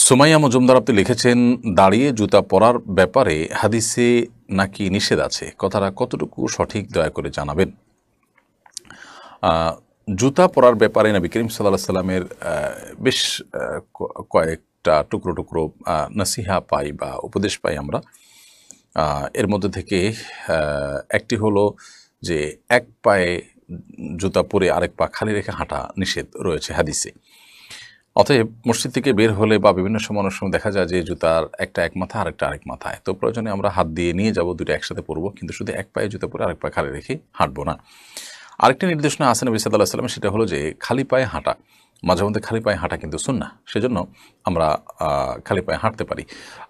সুমাইয়া মজুমদার আপনি লিখেছেন, দাঁড়িয়ে জুতা পরার ব্যাপারে হাদিসে নাকি নিষেধ আছে, কথাটা কতটুকু সঠিক দয়া করে জানাবেন। জুতা পরার ব্যাপারে নবী করিম সাল্লাল্লাহু আলাইহি সাল্লামের বেশ কয়েকটা টুকরো টুকরো নসিহা পাই বা উপদেশ পাই আমরা। এর মধ্যে থেকে একটি হলো যে এক পায়ে জুতা পরে আরেক পা খালি রেখে হাঁটা নিষেধ রয়েছে হাদিসে। অতএব মসজিদ থেকে বের হলে বা বিভিন্ন সময় অনেক সময় দেখা যায় যে জুতার একটা এক মাথা আরেকটা আরেক মাথায়, তো প্রয়োজনে আমরা হাত দিয়ে নিয়ে যাব, দুটো একসাথে পরবো, কিন্তু শুধু এক পায়ে জুতা পরে আরেক পায়ে খালি রেখে হাঁটবো না। আরেকটি নির্দেশনা আছে নবী সাল্লাল্লাহু আলাইহি ওয়াসাল্লাম, সেটা হলো যে খালি পায়ে হাঁটা, মাঝে মধ্যে খালি পায়ে হাঁটা কিন্তু সুন্নাহ, সেজন্য আমরা খালি পায়ে হাঁটতে পারি।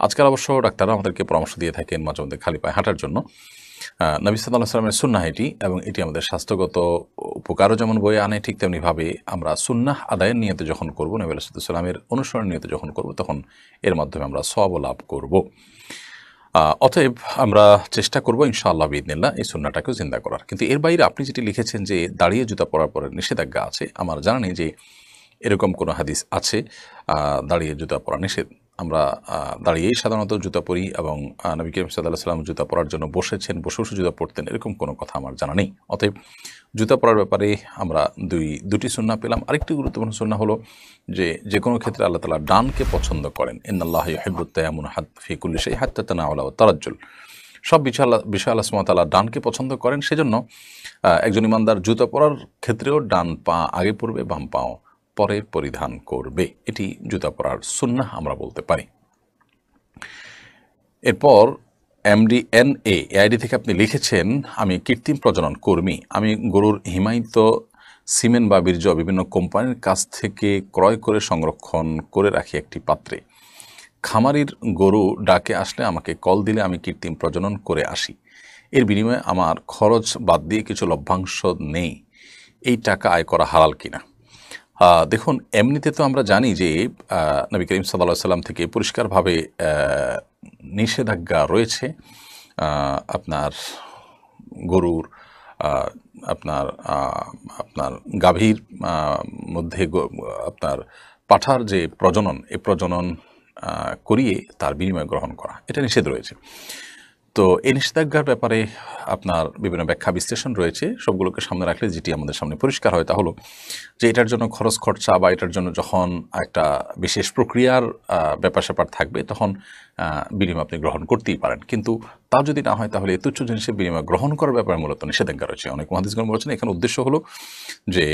আজকাল অবশ্য ডাক্তাররা আমাদেরকে পরামর্শ দিয়ে থাকেন মাঝে মধ্যে খালি পায়ে হাঁটার জন্য। নবী সাল্লাল্লাহু আলাইহি ওয়াসাল্লামের সুন্নাহ এটি, এবং এটি আমাদের স্বাস্থ্যগত উপকারও যেমন বয়ে আনে, ঠিক তেমনিভাবে আমরা সুন্নাহ আদায়ের নিয়তে যখন করবো, নবী সাল্লাল্লাহু আলাইহি ওয়াসাল্লামের অনুসরণ নিয়তে যখন করব, তখন এর মাধ্যমে আমরা সওয়াব লাভ করব। অতএব আমরা চেষ্টা করব ইনশাআল্লাহ বিইذনিল্লাহ এই সুন্নাহটাকেও জিন্দা করার। কিন্তু এর বাইরে আপনি যেটি লিখেছেন যে দাঁড়িয়ে জুতা পরার পরে নিষেধাজ্ঞা আছে, আমার জানা নেই যে এরকম কোনো হাদিস আছে দাঁড়িয়ে জুতা পরা নিষেধ। আমরা দাঁড়িয়েই সাধারণত জুতা পরি, এবং নবী করিম সাল্লাল্লাহু আলাইহি ওয়াসাল্লাম জুতা পরার জন্য বসেছেন, বসে বসে জুতা পরতেন, এরকম কোনো কথা আমার জানা নেই। অতএব জুতা পরার ব্যাপারে আমরা দুটি সুন্নাহ পেলাম। আরেকটি গুরুত্বপূর্ণ সুন্নাহ হলো যে কোনো ক্ষেত্রে আল্লাহ তাআলা ডানকে পছন্দ করেন। ইন্নাল্লাহা ইউহিব্বুত তায়াম্মুন ফি কুল্লি শাইইন হাত্তা তানাউলা ওয়া তারাজ্জুল। সব বিষয় আল্লাহ সুবহানাহু ওয়া তাআলা ডানকে পছন্দ করেন, সেজন্য একজন ইমানদার জুতা পরার ক্ষেত্রেও ডান পা আগে পরবে, বাম পাও পরে পরিধান করবে। এটি জুতা পরার সুন্নাহ আমরা বলতে পারি। এরপর MDNA আইডি থেকে আপনি লিখেছেন, আমি কৃত্রিম প্রজনন কর্মী। আমি গরুর হিমায়িত সিমেন্ট বা বীর্য বিভিন্ন কোম্পানির কাছ থেকে ক্রয় করে সংরক্ষণ করে রাখি একটি পাত্রে। খামারির গরু ডাকে আসলে আমাকে কল দিলে আমি কৃত্রিম প্রজনন করে আসি। এর বিনিময়ে আমার খরচ বাদ দিয়ে কিছু লভ্যাংশ নেই। এই টাকা আয় করা হালাল কিনা? দেখুন, এমনিতে তো আমরা জানি যে নবী করিম সাল্লাল্লাহু আলাইহি সাল্লাম থেকে পরিষ্কারভাবে নিষেধাজ্ঞা রয়েছে আপনার গরুর আপনার আপনার গাভীর মধ্যে আপনার পাঠার যে প্রজনন, এই প্রজনন করিয়ে তার বিনিময় গ্রহণ করা, এটা নিষেধ রয়েছে। তো এই নিষেধাজ্ঞার ব্যাপারে আপনার বিভিন্ন ব্যাখ্যা বিশ্লেষণ রয়েছে। সবগুলোকে সামনে রাখলে যেটি আমাদের সামনে পরিষ্কার হয় তা হলো যে এটার জন্য খরচ খরচা বা এটার জন্য যখন একটা বিশেষ প্রক্রিয়ার ব্যাপার স্যাপার থাকবে, তখন বিনিময় আপনি গ্রহণ করতেই পারেন। কিন্তু তা যদি না হয়, তাহলে তুচ্ছ জিনিসের বিনিময় গ্রহণ করার ব্যাপারে মূলত নিষেধাজ্ঞা রয়েছে। অনেক মুহাদ্দিসগণ বলেছেন এখানে উদ্দেশ্য হলো যে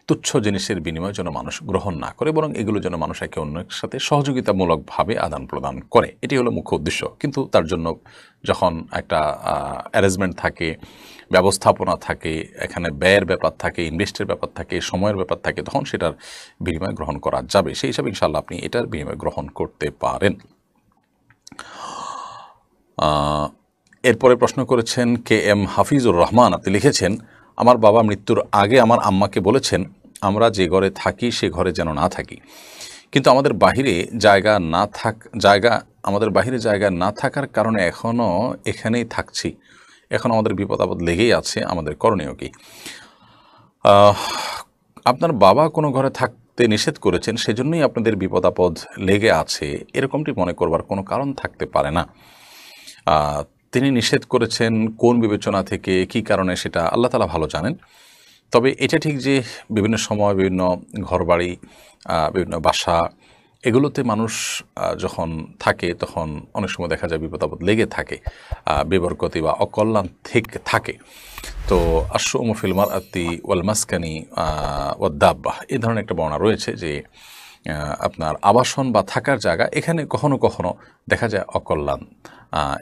তুচ্ছ জিনিসের বিনিময় যেন মানুষ গ্রহণ না করে, বরং এগুলো যেন মানুষ একে অন্যের সাথে সহযোগিতামূলকভাবে আদান প্রদান করে, এটি হলো মুখ্য উদ্দেশ্য। কিন্তু তার জন্য যখন একটা অ্যারেঞ্জমেন্ট থাকে, ব্যবস্থাপনা থাকে, এখানে ব্যয়ের ব্যাপার থাকে, ইনভেস্টের ব্যাপার থাকে, সময়ের ব্যাপার থাকে, তখন সেটার বিনিময় গ্রহণ করা যাবে। সেই হিসাবে ইনশাআল্লাহ আপনি এটার বিনিময় গ্রহণ করতে পারেন। এরপরে প্রশ্ন করেছেন KM হাফিজুর রহমান, আপনি লিখেছেন, আমার বাবা মৃত্যুর আগে আমার আম্মাকে বলেছেন আমরা যে ঘরে থাকি সে ঘরে যেন না থাকি, কিন্তু আমাদের বাহিরে জায়গা না থাকার কারণে এখনও এখানেই থাকছি। এখন আমাদের বিপদ আপদ লেগেই আছে, আমাদের করণীয় কি? আপনার বাবা কোনো ঘরে থাকতে নিষেধ করেছেন, সেজন্যই আপনাদের বিপদ আপদ লেগে আছে, এরকমটি মনে করবার কোনো কারণ থাকতে পারে না। তিনি নিষেধ করেছেন কোন বিবেচনা থেকে, কি কারণে, সেটা আল্লাহ তাআলা ভালো জানেন। তবে এটা ঠিক যে বিভিন্ন সময় বিভিন্ন ঘরবাড়ি, বিভিন্ন বাসা, এগুলোতে মানুষ যখন থাকে তখন অনেক সময় দেখা যায় বিপদ আপদ লেগে থাকে, বেবরকতি বা অকল্যাণ থেকে থাকে। তো আশ-শু'মু ফিল মারআতি ওয়াল মাসকানি ওয়াদ দাব্বাহ, এই ধরনের একটা বর্ণনা রয়েছে যে আপনার আবাসন বা থাকার জায়গা, এখানে কখনো কখনো দেখা যায় অকল্যাণ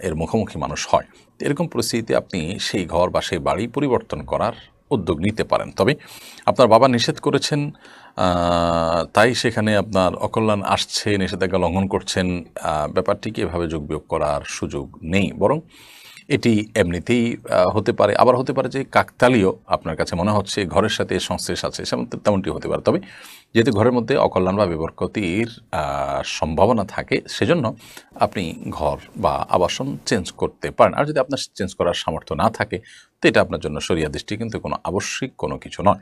এর মুখোমুখি মানুষ হয়। এরকম পরিস্থিতিতে আপনি সেই ঘর বা সেই বাড়ি পরিবর্তন করার উদ্যোগ নিতে পারেন। তবে আপনার বাবা নিষেধ করেছেন, তাই সেখানে আপনার অকল্যাণ আসছে, নিষেধাজ্ঞা লঙ্ঘন করছেন, ব্যাপারটিকে এভাবে যোগ বিয়োগ করার সুযোগ নেই। বরং এটি এমনিতেই হতে পারে, আবার হতে পারে যে কাকতালীয়, আপনার কাছে মনে হচ্ছে ঘরের সাথে সংশ্লেষ আছে, তেমনটি হতে পারে। তবে যেহেতু ঘরের মধ্যে অকল্যাণ বা বিবরকতির সম্ভাবনা থাকে, সেজন্য আপনি ঘর বা আবাসন চেঞ্জ করতে পারেন। আর যদি আপনার চেঞ্জ করার সামর্থ্য না থাকে, তো এটা আপনার জন্য শরিয়া দৃষ্টি কিন্তু কোনো আবশ্যিক কোনো কিছু নয়।